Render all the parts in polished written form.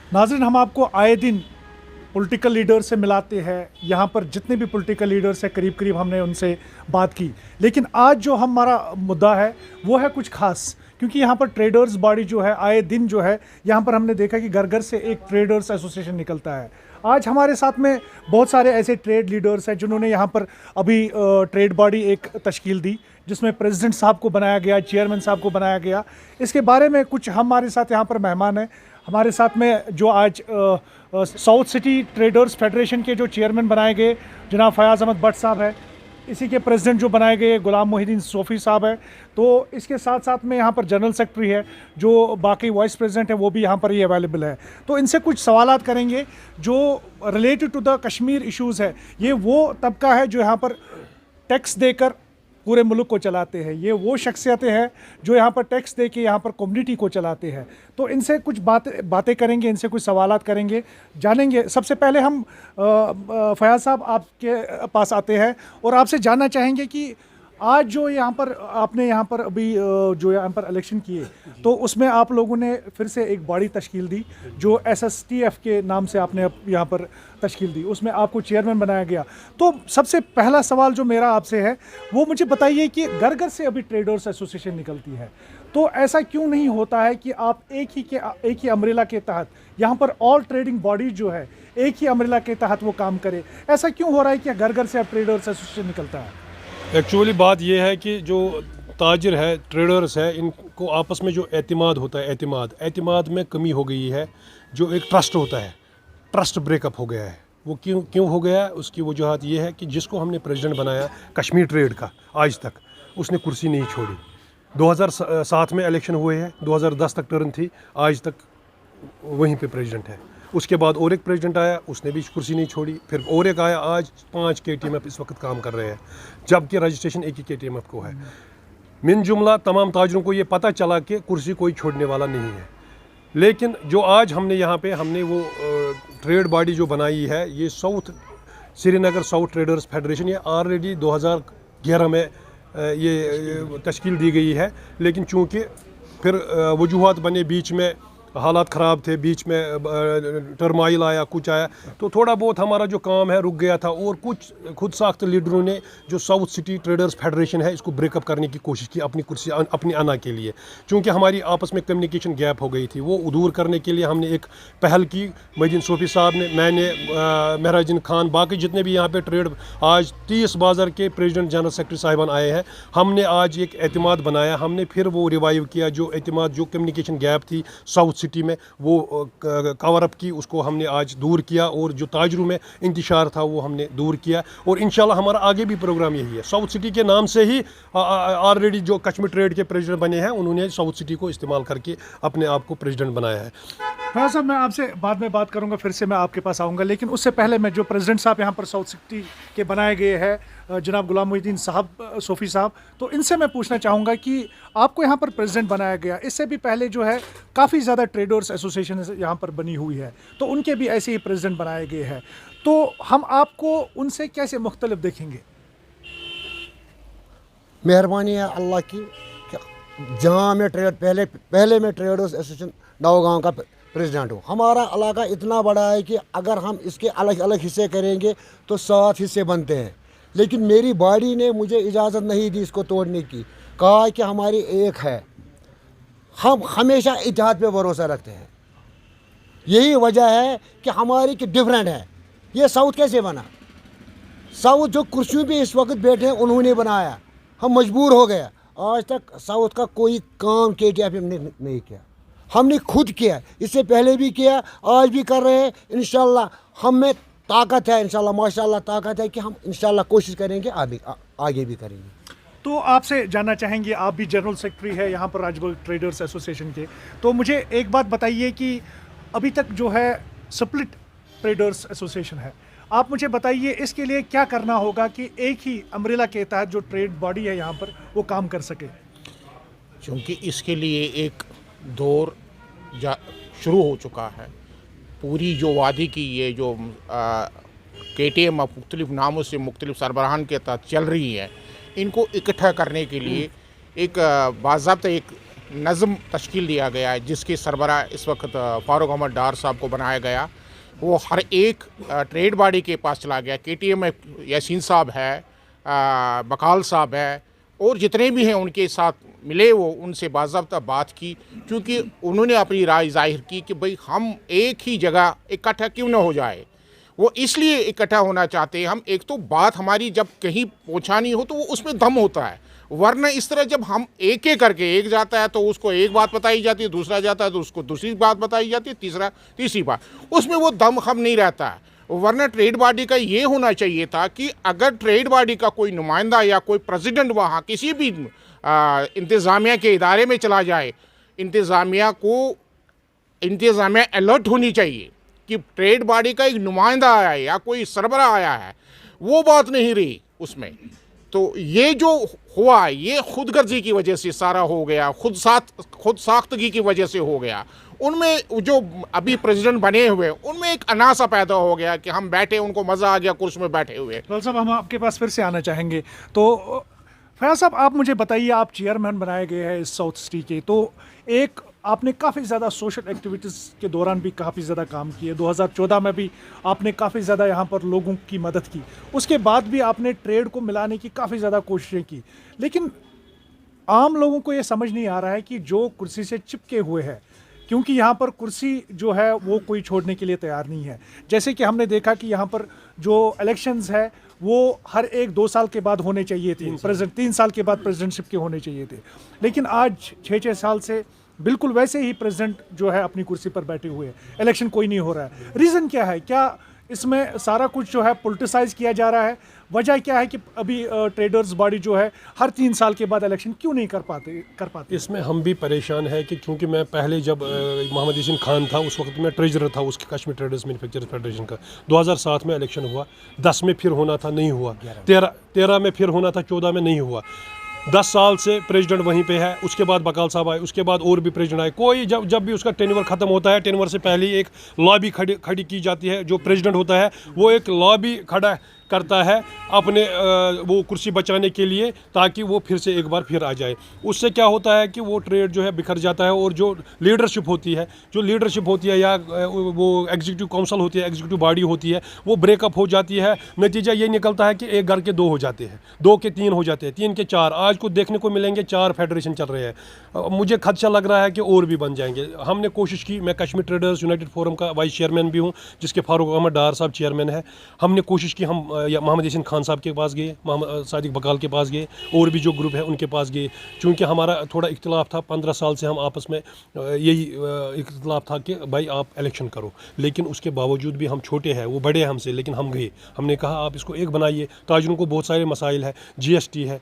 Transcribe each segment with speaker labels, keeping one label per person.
Speaker 1: नाज़रीन, हम आपको आए दिन पॉलिटिकल लीडर से मिलाते हैं। यहाँ पर जितने भी पॉलिटिकल लीडर्स हैं करीब करीब हमने उनसे बात की, लेकिन आज जो हमारा मुद्दा है वो है कुछ खास, क्योंकि यहाँ पर ट्रेडर्स बॉडी जो है आए दिन जो है यहाँ पर हमने देखा कि घर घर से एक ट्रेडर्स एसोसिएशन निकलता है। आज हमारे साथ में बहुत सारे ऐसे ट्रेड लीडर्स हैं जिन्होंने यहाँ पर अभी ट्रेड बॉडी एक तश्कील दी, जिसमें प्रेसिडेंट साहब को बनाया गया, चेयरमैन साहब को बनाया गया। इसके बारे में कुछ हमारे साथ यहाँ पर मेहमान हैं। हमारे साथ में जो आज साउथ सिटी ट्रेडर्स फेडरेशन के जो चेयरमैन बनाए गए जनाब फयाज़ अहमद भट्ट साहब है, इसी के प्रेसिडेंट जो बनाए गए गुलाम मोहिद्दीन सोफ़ी साहब है। तो इसके साथ साथ में यहाँ पर जनरल सेक्रेटरी है, जो बाकी वाइस प्रेसिडेंट है वो भी यहाँ पर ही अवेलेबल है। तो इनसे कुछ सवालात करेंगे जो related to the Kashmir issues है। ये वो तबका है जो यहाँ पर टैक्स देकर पूरे मुल्क को चलाते हैं, ये वो शख्सियतें हैं जो यहाँ पर टैक्स दे के यहाँ पर कम्युनिटी को चलाते हैं। तो इनसे कुछ बातें करेंगे, इनसे कुछ सवालात करेंगे, जानेंगे। सबसे पहले हम फयाज़ साहब आपके पास आते हैं और आपसे जानना चाहेंगे कि आज जो यहाँ पर आपने यहाँ पर अभी जो यहाँ पर इलेक्शन किए, तो उसमें आप लोगों ने फिर से एक बॉडी तश्कील दी जो SSTF के नाम से आपने यहाँ पर तश्कील दी, उसमें आपको चेयरमैन बनाया गया। तो सबसे पहला सवाल जो मेरा आपसे है वो मुझे बताइए कि घर घर से अभी ट्रेडर्स एसोसिएशन निकलती है, तो ऐसा क्यों नहीं होता है कि आप एक ही अम्ब्रेला के तहत यहाँ पर ऑल ट्रेडिंग बॉडी जो है एक ही अम्ब्रेला के तहत वो काम करे? ऐसा क्यों हो रहा है कि घर घर से अब ट्रेडर्स एसोसिएशन निकलता है?
Speaker 2: एक्चुअली बात यह है कि जो ताजिर है, ट्रेडर्स है, इनको आपस में जो एतमाद होता है, एतमाद में कमी हो गई है। जो एक ट्रस्ट होता है, ट्रस्ट ब्रेकअप हो गया है। वो क्यों हो गया है? उसकी वजूहत ये है कि जिसको हमने प्रेसिडेंट बनाया कश्मीर ट्रेड का, आज तक उसने कुर्सी नहीं छोड़ी। 2007 में इलेक्शन हुए हैं, 2010 तक टर्न थी, आज तक वहीं पे प्रेसिडेंट है। उसके बाद और एक प्रेसिडेंट आया, उसने भी कुर्सी नहीं छोड़ी। फिर और एक आया, आज 5 KTMF इस वक्त काम कर रहे हैं, जबकि रजिस्ट्रेशन एक ही KTMF को है। मिन जुमला तमाम ताजरों को ये पता चला कि कुर्सी कोई छोड़ने वाला नहीं है। लेकिन जो आज हमने यहाँ पे वो ट्रेड बॉडी जो बनाई है, ये south Srinagar south traders federation, ये ऑलरेडी 2011 में ये तश्कील दी गई है। लेकिन चूँकि फिर वजूहत बने, बीच में हालात ख़राब थे, बीच में टर्माइल आया, कुछ आया, तो थोड़ा बहुत हमारा जो काम है रुक गया था। और कुछ खुद साख्त लीडरों ने जो साउथ सिटी ट्रेडर्स फेडरेशन है इसको ब्रेकअप करने की कोशिश की अपनी कुर्सी अपनी आना के लिए, क्योंकि हमारी आपस में कम्युनिकेशन गैप हो गई थी। वो दूर करने के लिए हमने एक पहल की। मोहिद्दीन सोफ़ी साहब ने, मैंने, महराजुद्दीन खान, बाकी जितने भी यहाँ पर ट्रेड, आज 30 बाज़ार के प्रेसिडेंट जनरल सेक्रेटरी साहिबान आए हैं। हमने आज एक एतमाद बनाया, हमने फिर वो रिवाइव किया। जो एतमाद, जो कम्युनिकेशन गैप थी साउथ सिटी में, वो कवर अप की, उसको हमने आज दूर किया। और जो ताजरों में इंतशार था वो हमने दूर किया। और इंशाल्लाह हमारा आगे भी प्रोग्राम यही है। साउथ सिटी के नाम से ही ऑलरेडी जो कश्मीर ट्रेड के प्रेसिडेंट बने हैं, उन्होंने साउथ सिटी को इस्तेमाल करके अपने आप को प्रेसिडेंट बनाया है।
Speaker 1: हाँ साहब, मैं आपसे बाद में बात करूंगा, फिर से मैं आपके पास आऊँगा, लेकिन उससे पहले मैं जो प्रेसिडेंट साहब यहाँ पर साउथ सिटी के बनाए गए हैं जनाब गुलाम मोहिद्दीन साहब, सोफ़ी साहब, तो इनसे मैं पूछना चाहूँगा कि आपको यहाँ पर प्रेसिडेंट बनाया गया, इससे भी पहले जो है काफ़ी ज़्यादा ट्रेडर्स एसोसिएशन यहाँ पर बनी हुई है, तो उनके भी ऐसे ही प्रेसिडेंट बनाए गए हैं, तो हम आपको उनसे कैसे मुख्तलिफ देखेंगे?
Speaker 3: मेहरबानी है अल्लाह की, जहाँ मैं पहले मैं ट्रेडर्स एसोसिएशन नौगांव का प्रेसिडेंट हूँ। हमारा इलाका इतना बड़ा है कि अगर हम इसके अलग अलग हिस्से करेंगे तो 7 हिस्से बनते हैं, लेकिन मेरी बॉडी ने मुझे इजाज़त नहीं दी इसको तोड़ने की। कहा कि हमारी एक है, हम हमेशा इत्तेहाद पे भरोसा रखते हैं। यही वजह है कि हमारी कि डिफरेंट है। ये साउथ कैसे बना? साउथ जो कुर्सियों पे इस वक्त बैठे हैं उन्होंने बनाया, हम मजबूर हो गया। आज तक साउथ का कोई काम KTF ने नहीं किया, हमने खुद किया। इससे पहले भी किया, आज भी कर रहे हैं। इंशाल्लाह हम में ताकत है, इंशाल्लाह माशाल्लाह ताकत है कि हम इंशाल्लाह कोशिश करेंगे, आगे भी करेंगे।
Speaker 1: तो आपसे जानना चाहेंगे, आप भी जनरल सेक्रेटरी है यहाँ पर राजगोल ट्रेडर्स एसोसिएशन के, तो मुझे एक बात बताइए कि अभी तक जो है स्प्लिट ट्रेडर्स एसोसिएशन है, आप मुझे बताइए इसके लिए क्या करना होगा कि एक ही अम्ब्रेला के तहत जो ट्रेड बॉडी है यहाँ पर वो काम कर सके?
Speaker 4: क्योंकि इसके लिए एक दौर शुरू हो चुका है। पूरी जो वादी की ये जो KTM मुख्तलिफ नामों से मुख्तलिफ सरबराहान के तहत चल रही है, इनको इकट्ठा करने के लिए एक बाज़ाब्ता एक नज़म तश्कील दिया गया है, जिसके सरबरा इस वक्त फारूक अहमद डार साहब को बनाया गया, वो हर एक ट्रेड बॉडी के पास चला गया। KTM में यासीन साहब है, बकाल साहब है, और जितने भी हैं उनके साथ मिले, वो उनसे बाज़ाब्ता बात की, क्योंकि उन्होंने अपनी राय जाहिर की कि भाई हम एक ही जगह इकट्ठा क्यों ना हो जाए। वो इसलिए इकट्ठा होना चाहते हैं हम, एक तो बात हमारी जब कहीं पहुंचानी हो तो वो उसमें दम होता है, वरना इस तरह जब हम एक एक करके, एक जाता है तो उसको एक बात बताई जाती है, दूसरा जाता है तो उसको दूसरी बात बताई जाती है, तीसरा तीसरी बात, उसमें वो दम खम नहीं रहता है। वरना ट्रेड बॉडी का ये होना चाहिए था कि अगर ट्रेड बॉडी का कोई नुमाइंदा या कोई प्रेसिडेंट वहाँ किसी भी इंतज़ामिया के इदारे में चला जाए, इंतज़ामिया अलर्ट होनी चाहिए कि ट्रेड बॉडी का एक नुमाइंदा आया है या कोई सरबरा आया है। वो बात नहीं रही उसमें। तो ये जो हुआ, ये खुदगर्जी की वजह से सारा हो गया, खुद साख्तगी की वजह से हो गया। उनमें जो अभी प्रेसिडेंट बने हुए, उनमें एक अनासा पैदा हो गया कि हम बैठे, उनको मज़ा आ गया कुर्सी में बैठे हुए।
Speaker 1: लाल साहब, हम आपके पास फिर से आना चाहेंगे। तो फयाज साहब, आप मुझे बताइए, आप चेयरमैन बनाए गए हैं इस साउथ सिटी के, तो एक आपने काफ़ी ज़्यादा सोशल एक्टिविटीज़ के दौरान भी काफ़ी ज़्यादा काम किए। 2014 में भी आपने काफ़ी ज़्यादा यहाँ पर लोगों की मदद की। उसके बाद भी आपने ट्रेड को मिलाने की काफ़ी ज़्यादा कोशिशें की, लेकिन आम लोगों को ये समझ नहीं आ रहा है कि जो कुर्सी से चिपके हुए हैं, क्योंकि यहाँ पर कुर्सी जो है वो कोई छोड़ने के लिए तैयार नहीं है। जैसे कि हमने देखा कि यहाँ पर जो इलेक्शंस है वो हर एक 2 साल के बाद होने चाहिए थे, 3 साल के बाद प्रेसिडेंटशिप के होने चाहिए थे, लेकिन आज 6-6 साल से बिल्कुल वैसे ही प्रेसिडेंट जो है अपनी कुर्सी पर बैठे हुए हैं, इलेक्शन कोई नहीं हो रहा है। रीज़न क्या है? क्या इसमें सारा कुछ जो है पॉलिटिसाइज किया जा रहा है? वजह क्या है कि अभी ट्रेडर्स बॉडी जो है हर 3 साल के बाद इलेक्शन क्यों नहीं कर पाते?
Speaker 2: इसमें हम भी परेशान है कि क्योंकि मैं पहले जब मोहम्मद यासीन खान था, उस वक्त मैं ट्रेजरर था उसके कश्मीर ट्रेडर्स मैन्युफैक्चरर्स फेडरेशन का। 2007 में इलेक्शन हुआ, 10 में फिर होना था, नहीं हुआ, 13 में फिर होना था, 14 में नहीं हुआ। 10 साल से प्रेसिडेंट वहीं पे है। उसके बाद बकाल साहब आए, उसके बाद और भी प्रेसिडेंट आए। कोई जब भी उसका टेन्योर ख़त्म होता है, टेन्योर से पहले ही एक लॉबी खड़ी की जाती है। जो प्रेसिडेंट होता है वो एक लॉबी खड़ा करता है अपने वो कुर्सी बचाने के लिए, ताकि वो फिर से एक बार फिर आ जाए। उससे क्या होता है कि वो ट्रेड जो है बिखर जाता है, और जो लीडरशिप होती है या वो एग्जीक्यूटिव काउंसिल होती है, एग्जीक्यूटिव बॉडी होती है, वो ब्रेकअप हो जाती है। नतीजा ये निकलता है कि एक घर के 2 हो जाते हैं, 2 के 3 हो जाते हैं, 3 के 4। आज को देखने को मिलेंगे 4 फेडरेशन चल रहे हैं। मुझे खदशा लग रहा है कि और भी बन जाएंगे। हमने कोशिश की, मैं कश्मीर ट्रेडर्स यूनाइटेड फोरम का वाइस चेयरमैन भी हूँ, जिसके फारूक अहमद डार साहब चेयरमैन है। हमने कोशिश की, हम मोहम्मद यासीन खान साहब के पास गए, मोहम्मद सादिक बकाल के पास गए, और भी जो ग्रुप है उनके पास गए। चूँकि हमारा थोड़ा इख्तिलाफ था, 15 साल से हम आपस में यही इख्तिलाफ था कि भाई आप इलेक्शन करो, लेकिन उसके बावजूद भी हम छोटे हैं, वो बड़े हैं हमसे, लेकिन हम गए। हमने कहा आप इसको एक बनाइए। ताजरों को बहुत सारे मसाइल है, GST है,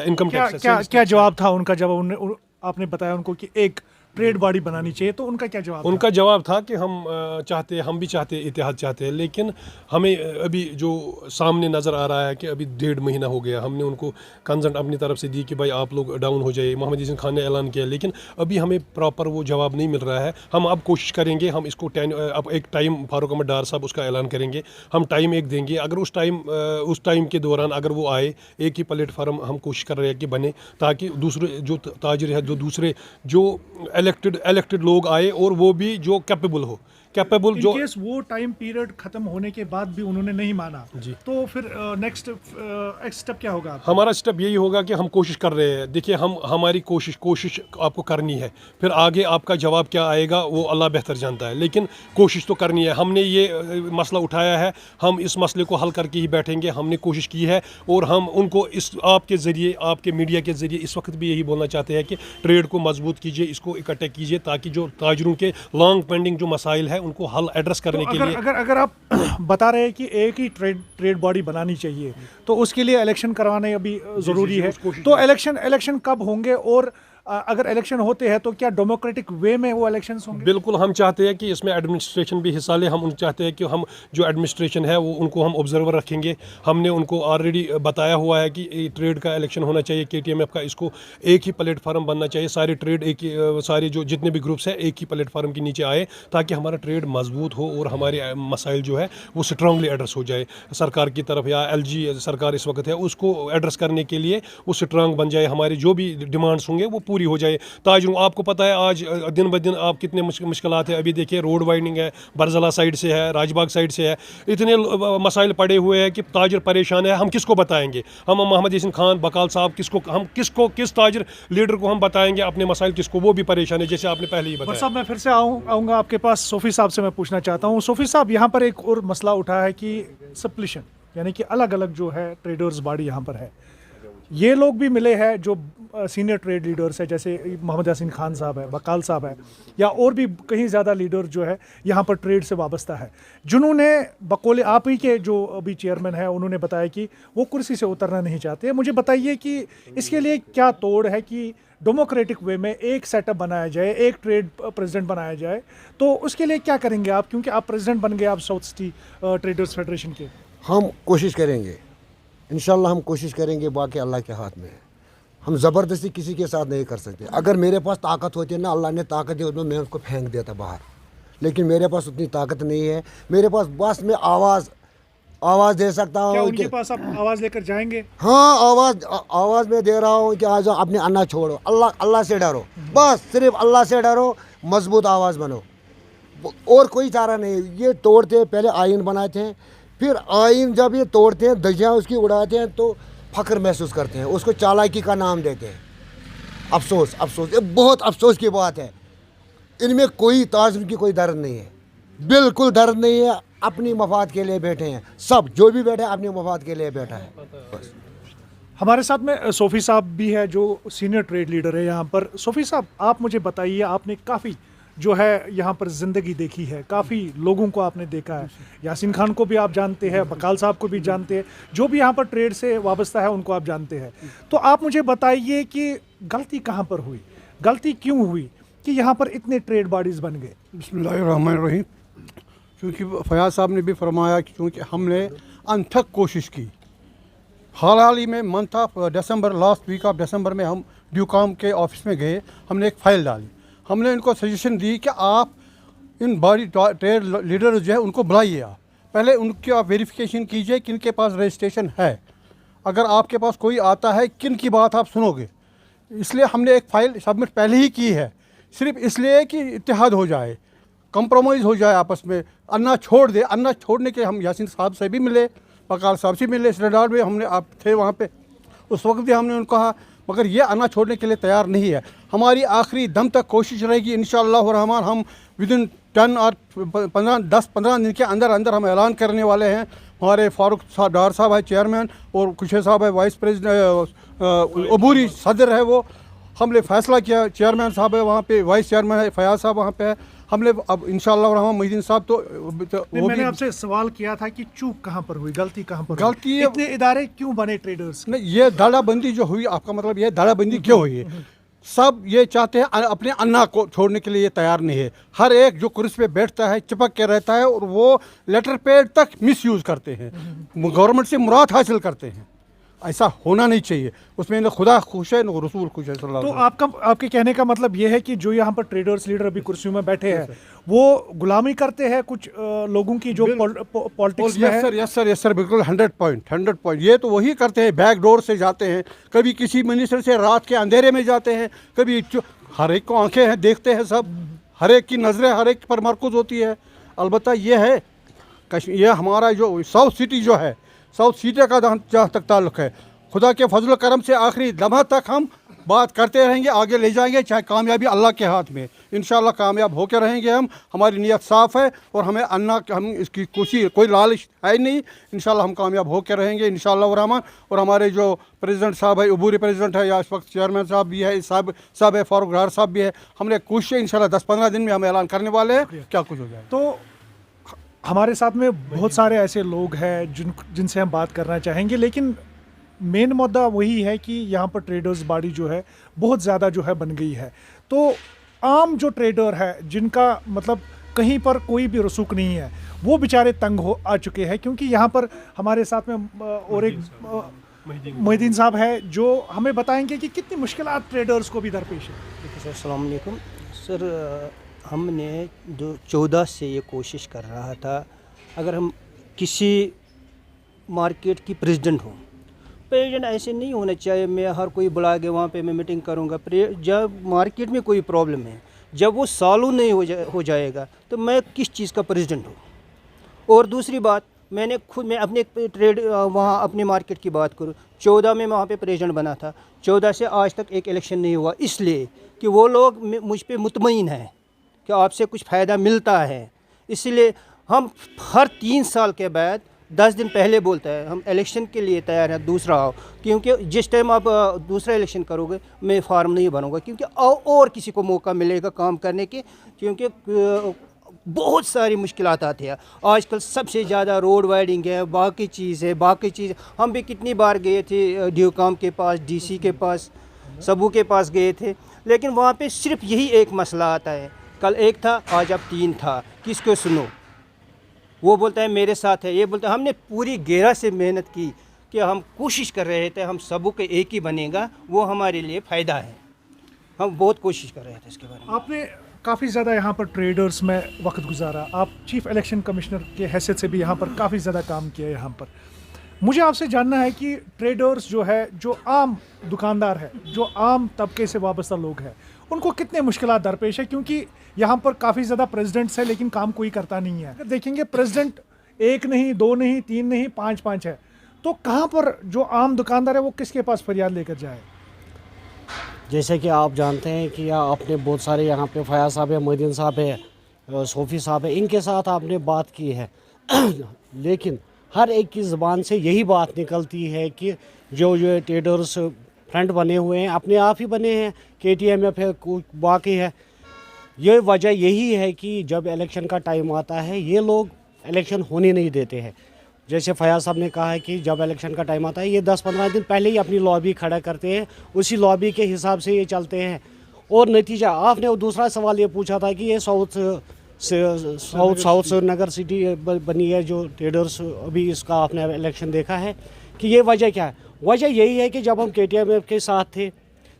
Speaker 2: इनकम टैक्स है।
Speaker 1: क्या जवाब था उनका जब आपने बताया उनको कि एक ट्रेड बॉडी बनानी चाहिए, तो उनका क्या जवाब
Speaker 2: उनका जवाब था कि हम भी चाहते इतिहाद चाहते हैं, लेकिन हमें अभी जो सामने नज़र आ रहा है कि अभी 1.5 महीना हो गया। हमने उनको कंसर्ट अपनी तरफ से दी कि भाई आप लोग डाउन हो जाइए। मोहम्मद यासीन खान ने ऐलान किया, लेकिन अभी हमें प्रॉपर वो जवाब नहीं मिल रहा है। हम अब कोशिश करेंगे, हम इसको अब एक टाइम फारूक अहमद डार साहब उसका ऐलान करेंगे, हम टाइम एक देंगे। अगर उस टाइम के दौरान अगर वो आए, एक ही प्लेटफार्म हम कोशिश कर रहे हैं कि बने, ताकि दूसरे जो ताजिर है, दूसरे जो इलेक्टेड लोग आए, और वो भी जो कैपेबल जो
Speaker 1: केस वो टाइम पीरियड खत्म होने के बाद भी उन्होंने नहीं माना
Speaker 2: जी,
Speaker 1: तो फिर नेक्स्ट स्टेप क्या होगा?
Speaker 2: हमारा स्टेप यही होगा कि हम कोशिश कर रहे हैं। देखिए, हमारी कोशिश आपको करनी है, फिर आगे आपका जवाब क्या आएगा वो अल्लाह बेहतर जानता है, लेकिन कोशिश तो करनी है। हमने ये मसला उठाया है, हम इस मसले को हल करके ही बैठेंगे। हमने कोशिश की है, और हम उनको आपके ज़रिए, आपके मीडिया के ज़रिए इस वक्त भी यही बोलना चाहते हैं कि ट्रेड को मजबूत कीजिए, इसको इकट्ठा कीजिए, ताकि जो ताजरों के लॉन्ग पेंडिंग जो मसाइल है उनको हल एड्रेस करने के लिए।
Speaker 1: अगर आप बता रहे हैं कि एक ही ट्रेड बॉडी बनानी चाहिए, तो उसके लिए इलेक्शन करवाने अभी ज़रूरी है। तो इलेक्शन कब होंगे, और अगर इलेक्शन होते हैं तो क्या डेमोक्रेटिक वे में वो इलेक्शंस होंगे?
Speaker 2: बिल्कुल, हम चाहते हैं कि इसमें एडमिनिस्ट्रेशन भी हिस्सा ले। हम चाहते हैं कि हम जो एडमिनिस्ट्रेशन है वो उनको हम ऑब्जर्वर रखेंगे। हमने उनको ऑलरेडी बताया हुआ है कि ट्रेड का इलेक्शन होना चाहिए, KTMF का, इसको एक ही प्लेटफार्म बनना चाहिए। सारे ट्रेड सारे जो जितने भी ग्रुप्स हैं एक ही प्लेटफार्म के नीचे आए, ताकि हमारा ट्रेड मजबूत हो और हमारे मसाइल जो है वो स्ट्रांगली एड्रेस हो जाए सरकार की तरफ, या LG सरकार इस वक्त है उसको एड्रेस करने के लिए वो स्ट्रांग बन जाए। हमारे जो भी डिमांड्स होंगे वो पूरी पूरी हो जाए। ताजरों, आपको पता है आज दिन ब दिन आप कितने मुश्किलात है। अभी देखिए रोड वाइडनिंग है, बरजला साइड से है, राजबाग साइड से है, इतने मसाइल पड़े हुए हैं कि ताजर परेशान है। हम किसको बताएंगे? हम मोहम्मद यासीन खान बकाल साहब किस ताजर लीडर को हम बताएंगे अपने मसाइल? किसको? वो भी परेशान है, जैसे आपने पहले ही
Speaker 1: भट्ट
Speaker 2: बताया।
Speaker 1: साहब, मैं फिर से आऊँगा आपके पास। सोफ़ी साहब से मैं पूछना चाहता हूँ। सोफ़ी साहब, यहाँ पर एक और मसला उठा है कि सप्लिशन, यानी कि अलग अलग जो है ट्रेडर्स बॉडी यहाँ पर है। ये लोग भी मिले हैं जो सीनियर ट्रेड लीडर्स है, जैसे मोहम्मद यासीन खान साहब है, बकाल साहब है, या और भी कहीं ज़्यादा लीडर जो है यहाँ पर ट्रेड से वाबस्ता है, जिन्होंने बकौल आप ही के जो अभी चेयरमैन है उन्होंने बताया कि वो कुर्सी से उतरना नहीं चाहते। मुझे बताइए कि इसके लिए क्या तोड़ है कि डेमोक्रेटिक वे में एक सेटअप बनाया जाए, एक ट्रेड प्रेसिडेंट बनाया जाए, तो उसके लिए क्या करेंगे आप? क्योंकि आप प्रेसिडेंट बन गए आप साउथ सिटी ट्रेडर्स फेडरेशन के।
Speaker 3: हम कोशिश करेंगे, इंशाल्लाह हम कोशिश करेंगे, बाकी अल्लाह के हाथ में है। हम ज़बरदस्ती किसी के साथ नहीं कर सकते। अगर मेरे पास ताकत होती है ना, अल्लाह ने ताकत दी तो मैं उसको फेंक देता बाहर, लेकिन मेरे पास उतनी ताकत नहीं है। मेरे पास बस मैं आवाज़ दे सकता
Speaker 1: क्या
Speaker 3: हूँ।
Speaker 1: उनके पास आप आवाज़ लेकर जाएंगे?
Speaker 3: हाँ, आवाज़ में दे रहा हूँ कि आज अपने अन्ना छोड़ो, अल्लाह से डरो, बस सिर्फ अल्लाह से डरो, मजबूत आवाज़ बनो, और कोई चारा नहीं। ये तोड़ते, पहले आइन बनाते हैं, फिर आइन जब ये तोड़ते हैं, धज्जियाँ उसकी उड़ाते हैं तो फ़ख्र महसूस करते हैं, उसको चालाकी का नाम देते हैं। अफसोस, ये बहुत अफसोस की बात है। इनमें कोई ताज़ुब की कोई दर्द नहीं है, बिल्कुल दर्द नहीं है। अपनी मफाद के लिए बैठे हैं सब, जो भी बैठे हैं अपने मफाद के लिए बैठा है बस।
Speaker 1: हमारे साथ में सोफ़ी साहब भी है जो सीनियर ट्रेड लीडर है यहाँ पर। सोफ़ी साहब, आप मुझे बताइए, आपने काफ़ी जो है यहाँ पर ज़िंदगी देखी है, काफ़ी लोगों को आपने देखा है। यासीन खान को भी आप जानते हैं, बकाल साहब को भी जानते हैं, जो भी यहाँ पर ट्रेड से वाबस्ता है उनको आप जानते हैं। तो आप मुझे बताइए कि गलती कहाँ पर हुई, गलती क्यों हुई कि यहाँ पर इतने ट्रेड बॉडीज़ बन गए?
Speaker 5: बिस्मिल्लाहिर्रहमानिर्रहीम। क्योंकि फयाज साहब ने भी फरमाया कि चूँकि हमने अनथक कोशिश की। हाल ही में month of December, last week of December में हम ड्यूकॉम के ऑफिस में गए, हमने एक फ़ाइल डाली। हमने इनको सजेशन दी कि आप इन बॉडी ट्रेड लीडर जो है उनको बुलाइए, आप पहले उनकी आप वेरिफिकेशन कीजिए किन के पास रजिस्ट्रेशन है। अगर आपके पास कोई आता है, किन की बात आप सुनोगे। इसलिए हमने एक फ़ाइल सबमिट पहले ही की है, सिर्फ इसलिए कि इत्तेहाद हो जाए, कंप्रोमाइज़ हो जाए आपस में। अन्ना छोड़ दे, अन्ना छोड़ने के हम यासीन साहब से भी मिले, बकाल साहब से मिले, इस रिडार में हमने आप थे वहाँ पे, उस वक्त भी हमने उनको कहा, मगर ये अन्ना छोड़ने के लिए तैयार नहीं है। हमारी आखिरी दम तक कोशिश रहेगी इंशाअल्लाह रहमान। हम विदिन 10 और 10-15 दिन के अंदर अंदर हम ऐलान करने वाले हैं। हमारे फारूक साहब डार साहब है चेयरमैन, और कुशे साहब है वाइस प्रेसिडेंट, अबूरी सदर है वो। हमने फैसला किया, चेयरमैन साहब है वहाँ पे, वाइस चेयरमैन है फयाज साहब वहाँ पे है। हमने अब इंशाअल्लाह रहमान मोहिद्दीन साहब तो वो
Speaker 1: मैंने आपसे सवाल किया था कि चूक कहाँ पर हुई, गलती कहाँ पर
Speaker 5: गलती
Speaker 1: हुई? इतने इदारे क्यों बने ट्रेडर्स?
Speaker 5: नहीं, ये दाड़ाबंदी जो हुई, आपका मतलब ये दाड़ाबंदी क्यों हुई है? सब ये चाहते हैं, अपने अन्ना को छोड़ने के लिए तैयार नहीं है। हर एक जो कुर्सी पे बैठता है चिपक के रहता है, और वो लेटर पैड तक मिसयूज़ करते हैं, गवर्नमेंट से मुराद हासिल करते हैं। ऐसा होना नहीं चाहिए। उसमें न खुदा खुश है, न रसूल खुश है सल्लल्लाहु
Speaker 1: तो
Speaker 5: अलैहि वसल्लम।
Speaker 1: आपके कहने का मतलब ये है कि जो यहाँ पर ट्रेडर्स लीडर अभी कुर्सियों में बैठे हैं, वो गुलामी करते हैं कुछ लोगों की जो पॉलिटिक्स में है?
Speaker 5: यस सर, बिल्कुल 100 पॉइंट। ये तो वही करते हैं, बैक डोर से जाते हैं, कभी किसी मिनिस्टर से रात के अंधेरे में जाते हैं, कभी हर एक को आंखें हैं, देखते हैं सब, हर एक की नज़रें हर एक पर मरकूज होती है। अलबत्ता ये है, ये हमारा जो साउथ सिटी जो है, साउथ सिटी का जहाँ तक ताल्लुक़ है, खुदा के फजल करम से आखिरी लम्हा तक हम बात करते रहेंगे, आगे ले जाएंगे, चाहे कामयाबी अल्लाह के हाथ में। इंशाअल्लाह कामयाब होकर रहेंगे हम। हमारी नीयत साफ़ है, और हमें हम इसकी कोशिश, कोई लालच है नहीं। इंशाअल्लाह हम कामयाब होकर रहेंगे इंशाअल्लाह रहमान। और हमारे जो प्रेसिडेंट साहब है, अबूरी प्रेसिडेंट है, या इस वक्त चेयरमैन साहब भी है, साहब है, फारूक डार साहब भी है। हमने कोशिश इंशाअल्लाह 10-15 दिन में हम ऐलान करने वाले हैं, क्या कुछ हो जाए।
Speaker 1: तो हमारे साथ में बहुत सारे ऐसे लोग हैं जिनसे हम बात करना चाहेंगे, लेकिन मेन मुद्दा वही है कि यहाँ पर ट्रेडर्स बॉडी जो है बहुत ज़्यादा जो है बन गई है। तो आम जो ट्रेडर है, जिनका मतलब कहीं पर कोई भी रसूख नहीं है, वो बेचारे तंग हो आ चुके हैं। क्योंकि यहाँ पर हमारे साथ में और एक मोहिद्दीन साहब है जो हमें बताएंगे कि कितनी मुश्किलात ट्रेडर्स को भी दरपेश है।
Speaker 6: सर अस्सलाम वालेकुम सर, हमने 2014 से ये कोशिश कर रहा था, अगर हम किसी मार्केट की प्रेसिडेंट हों प्रेसिडेंट ऐसे नहीं होना चाहिए मैं हर कोई बुला के वहाँ पे मैं मीटिंग करूँगा। जब मार्केट में कोई प्रॉब्लम है, जब वो सॉल्व नहीं हो जाएगा तो मैं किस चीज़ का प्रेसिडेंट हूँ। और दूसरी बात, मैं अपने ट्रेड वहाँ अपने मार्केट की बात करूँ, 14 में वहाँ पे प्रेसिडेंट बना था, 14 से आज तक एक इलेक्शन नहीं हुआ, इसलिए कि वो लोग मुझ पे मुतमईन हैं कि आपसे कुछ फ़ायदा मिलता है। इसलिए हम हर 3 साल के बाद 10 दिन पहले बोलता है हम इलेक्शन के लिए तैयार हैं, दूसरा आओ, क्योंकि जिस टाइम आप दूसरा इलेक्शन करोगे मैं फार्म नहीं बनूँगा, क्योंकि और किसी को मौका मिलेगा काम करने के, क्योंकि बहुत सारी मुश्किलात आती है आजकल। सबसे ज़्यादा रोड वाइडिंग है, बाकी चीज़ हम भी कितनी बार गए थे ड्यूकाम के पास, डीसी के पास, सबू के पास गए थे, लेकिन वहाँ पे सिर्फ यही एक मसला आता है, कल एक था आज अब 3 था, किसको सुनो। वो बोलता है मेरे साथ है, ये बोलता है। हमने पूरी गहरा से मेहनत की कि हम कोशिश कर रहे थे हम सबू के एक ही बनेगा, वो हमारे लिए फ़ायदा है, हम बहुत कोशिश कर रहे थे इसके बारे में।
Speaker 1: आपने काफ़ी ज़्यादा यहाँ पर ट्रेडर्स में वक्त गुजारा, आप चीफ इलेक्शन कमिश्नर के हैसियत से भी यहाँ पर काफ़ी ज़्यादा काम किया यहाँ पर। मुझे आपसे जानना है कि ट्रेडर्स जो है, जो आम दुकानदार है, जो आम तबके से वाबस्ता लोग हैं, उनको कितने मुश्किलात दरपेश है, क्योंकि यहाँ पर काफ़ी ज़्यादा प्रेसिडेंट्स है लेकिन काम कोई करता नहीं है। अगर देखेंगे प्रेसिडेंट 1 नहीं, 2 नहीं, 3 नहीं, 5 है, तो कहाँ पर जो आम दुकानदार है वो किसके पास फरियाद लेकर जाए।
Speaker 7: जैसे कि आप जानते हैं कि आपने बहुत सारे यहाँ पे फयाज साहब है, मोहद्दीन साहब है, सोफ़ी साहब है, इनके साथ आपने बात की है लेकिन हर एक की ज़बान से यही बात निकलती है कि जो ट्रेडर्स फ्रंट बने हुए हैं अपने आप ही बने हैं, KTMF है, बाकी है। ये वजह यही है कि जब इलेक्शन का टाइम आता है ये लोग इलेक्शन होने नहीं देते हैं। जैसे फयाज साहब ने कहा है कि जब इलेक्शन का टाइम आता है ये 10-15 दिन पहले ही अपनी लॉबी खड़ा करते हैं, उसी लॉबी के हिसाब से ये चलते हैं। और नतीजा, आपने दूसरा सवाल ये पूछा था कि ये साउथ श्रीनगर सिटी बनी है जो ट्रेडर्स, अभी इसका आपने इलेक्शन देखा है कि ये वजह क्या है। वजह यही है कि जब हम KTMF के साथ थे,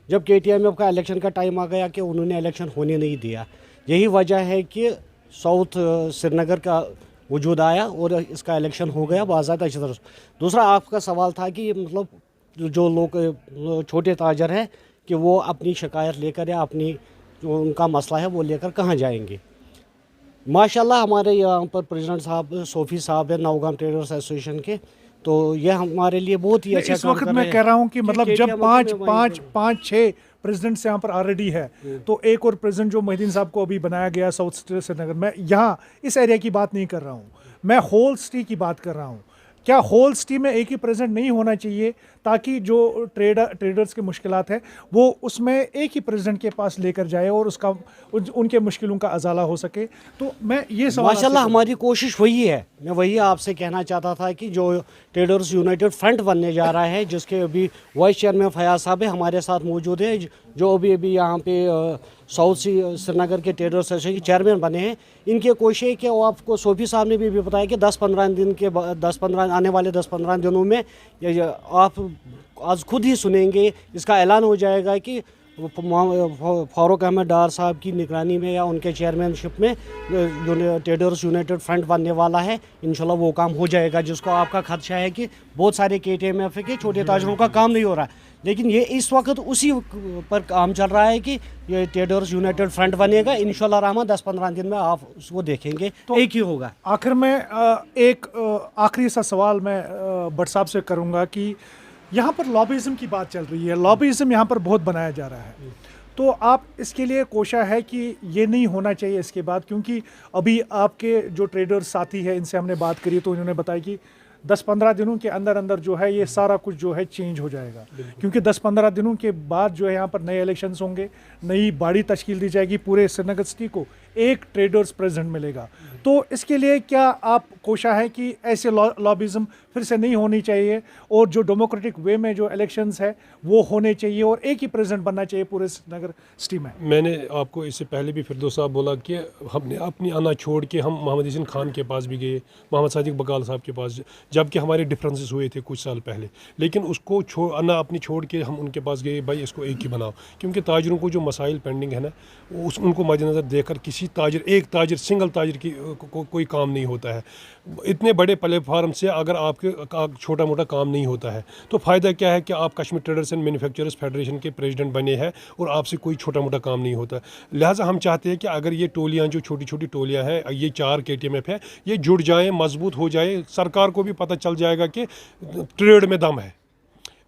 Speaker 7: जब KTMF का इलेक्शन का टाइम आ गया कि उन्होंने इलेक्शन होने नहीं दिया, यही वजह है कि साउथ श्रीनगर का वजूद आया और इसका इलेक्शन हो गया बाज़ाब्ता अच्छी तरह। दूसरा आपका सवाल था कि मतलब जो लोग छोटे ताजर हैं कि वो अपनी शिकायत लेकर या अपनी जो उनका मसला है वो लेकर कहाँ जाएंगे। माशाल्लाह हमारे यहाँ पर प्रेसिडेंट साहब सोफ़ी साहब है नौगाम ट्रेडर्स एसोसिएशन के, तो ये हमारे लिए बहुत ही अच्छा
Speaker 1: इस वक्त मैं कह रहा हूँ कि मतलब जब 5-6 प्रेसिडेंट्स यहाँ पर ऑलरेडी है, तो एक और प्रेसिडेंट जो मोहद्दीन साहब को अभी बनाया गया साउथ श्रीनगर, मैं यहाँ इस एरिया की बात नहीं कर रहा हूँ, मैं होल सिटी की बात कर रहा हूँ। क्या होल सिटी में एक ही प्रेसिडेंट नहीं होना चाहिए ताकि जो ट्रेडर्स की मुश्किलात है वो उसमें एक ही प्रेसिडेंट के पास लेकर जाए और उसका उनके मुश्किलों का अजाला हो सके। तो मैं ये सवाल
Speaker 7: माशाल्लाह हमारी कोशिश वही है, मैं वही आपसे कहना चाहता था कि जो ट्रेडर्स यूनाइटेड फ्रंट बनने जा रहा है जिसके अभी वाइस चेयरमैन फयाज साहब है हमारे साथ मौजूद है, जो अभी यहाँ पे साउथ श्रीनगर के ट्रेडर्स एसोसिएशन के चेयरमैन बने हैं, इनकी कोशिश है कि वो आपको सोफ़ी साहब ने भी बताया कि 10-15 दिन के 10-15 आने वाले 10-15 दिनों में आप आज खुद ही सुनेंगे, इसका ऐलान हो जाएगा कि फारूक अहमद डार साहब की निगरानी में या उनके चेयरमैनशिप में जो ट्रेडर्स यूनाइटेड फ्रंट बनने वाला है, इंशाल्लाह वो काम हो जाएगा। जिसको आपका खदशा है कि बहुत सारे KTMF के छोटे ताजरों का काम नहीं हो रहा है, लेकिन ये इस वक्त उसी पर काम चल रहा है कि ये ट्रेडर्स यूनाइटेड फ्रंट बनेगा। इंशाल्लाह रहमान 10-15 दिन में आप उसको देखेंगे तो एक ही होगा।
Speaker 1: आखिर में एक आखिरी सा सवाल मैं भट्ट साहब से करूँगा कि यहाँ पर लॉबिज़म की बात चल रही है, लॉबिज़म यहाँ पर बहुत बनाया जा रहा है, तो आप इसके लिए कोशा है कि ये नहीं होना चाहिए इसके बाद, क्योंकि अभी आपके जो ट्रेडर्स साथी है इनसे हमने बात करी तो उन्होंने बताया कि 10-15 दिनों के अंदर अंदर जो है ये सारा कुछ जो है चेंज हो जाएगा, क्योंकि 10-15 दिनों के बाद जो है यहाँ पर नए इलेक्शंस होंगे, नई बॉडी तश्कील दी जाएगी, पूरे श्रीनगर सिटी को एक ट्रेडर्स प्रेसिडेंट मिलेगा। तो इसके लिए क्या आप कोशा है कि ऐसे लॉबिज़म फिर से नहीं होनी चाहिए और जो डेमोक्रेटिक वे में जो इलेक्शंस है वो होने चाहिए और एक ही प्रेसिडेंट बनना चाहिए पूरे श्रीनगर सिटी में।
Speaker 2: मैंने आपको इससे पहले भी फिरदौस साहब बोला कि हमने अपनी आना छोड़ के हम मोहम्मद यासीन खान के पास भी गए, मोहम्मद सादिक बकाल साहब के पास, जबकि हमारे डिफरेंसेस हुए थे कुछ साल पहले, लेकिन उसको आना अपनी छोड़ के हम उनके पास गए, भाई इसको एक ही बनाओ, क्योंकि ताजरों को जो मसाइल पेंडिंग है ना उनको मद्देनज़र देखकर किसी किसी ताजिर, एक ताजिर, सिंगल ताजिर की कोई काम नहीं होता है। इतने बड़े प्लेटफार्म से अगर आपके छोटा मोटा काम नहीं होता है तो फ़ायदा क्या है कि आप Kashmir traders and manufacturers federation के प्रेसिडेंट बने हैं और आपसे कोई छोटा मोटा काम नहीं होता। लिहाजा हम चाहते हैं कि अगर ये टोलियाँ, जो छोटी छोटी टोलियाँ हैं, ये 4 KTMF है, ये जुड़ जाएँ, मजबूत हो जाए, सरकार को भी पता चल जाएगा कि ट्रेड में दम है।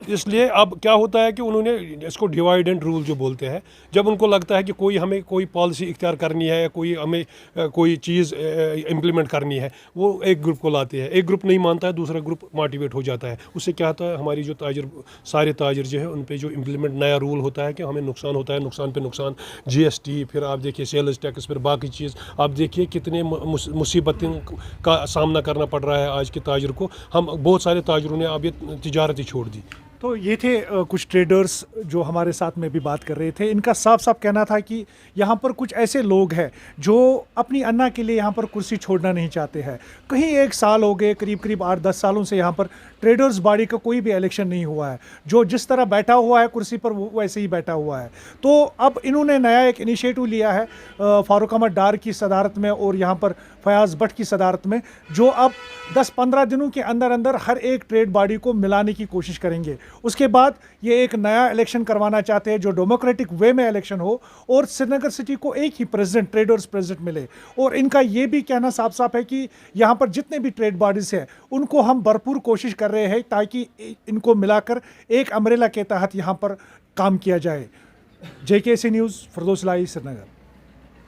Speaker 2: इसलिए अब क्या होता है कि उन्होंने इसको डिवाइड एंड रूल जो बोलते हैं, जब उनको लगता है कि हमें कोई पॉलिसी इख्तियार करनी है या हमें कोई चीज़ इम्प्लीमेंट करनी है, वो एक ग्रुप को लाते हैं। एक ग्रुप नहीं मानता है, दूसरा ग्रुप मोटिवेट हो जाता है। उससे क्या होता है, हमारी जो सारे ताजिर जो है उन पे जो इम्प्लीमेंट नया रूल होता है कि हमें नुकसान होता है, नुकसान पे नुकसान, GST, फिर आप देखिए सेल्स टैक्स, फिर बाकी चीज़। आप देखिए कितने मुसीबतों का सामना करना पड़ रहा है आज के ताजिर को। हम बहुत सारे ताजिरों ने अब ये तिजारत ही छोड़ दी।
Speaker 1: तो ये थे कुछ ट्रेडर्स जो हमारे साथ में भी बात कर रहे थे। इनका साफ साफ कहना था कि यहाँ पर कुछ ऐसे लोग हैं जो अपनी अन्ना के लिए यहाँ पर कुर्सी छोड़ना नहीं चाहते हैं। कहीं 1 साल हो गए, करीब करीब 8-10 सालों से यहाँ पर ट्रेडर्स बॉडी का कोई भी इलेक्शन नहीं हुआ है। जो जिस तरह बैठा हुआ है कुर्सी पर वो वैसे ही बैठा हुआ है। तो अब इन्होंने नया एक इनिशिएटिव लिया है फारूक अहमद डार की सदारत में और यहाँ पर फयाज़ भट्ट की सदारत में, जो अब 10-15 दिनों के अंदर अंदर हर एक ट्रेड बॉडी को मिलाने की कोशिश करेंगे। उसके बाद ये एक नया इलेक्शन करवाना चाहते हैं जो डेमोक्रेटिक वे में इलेक्शन हो और श्रीनगर सिटी को एक ही प्रेसिडेंट, ट्रेडर्स प्रेसिडेंट मिले। और इनका ये भी कहना साफ साफ है कि यहाँ पर जितने भी ट्रेड बॉडीज़ हैं उनको हम भरपूर कोशिश कर रहे हैं ताकि इनको मिलाकर एक अम्ब्रेला के तहत यहाँ पर काम किया जाए। JKC न्यूज़, फिरदौस इलाही, श्रीनगर।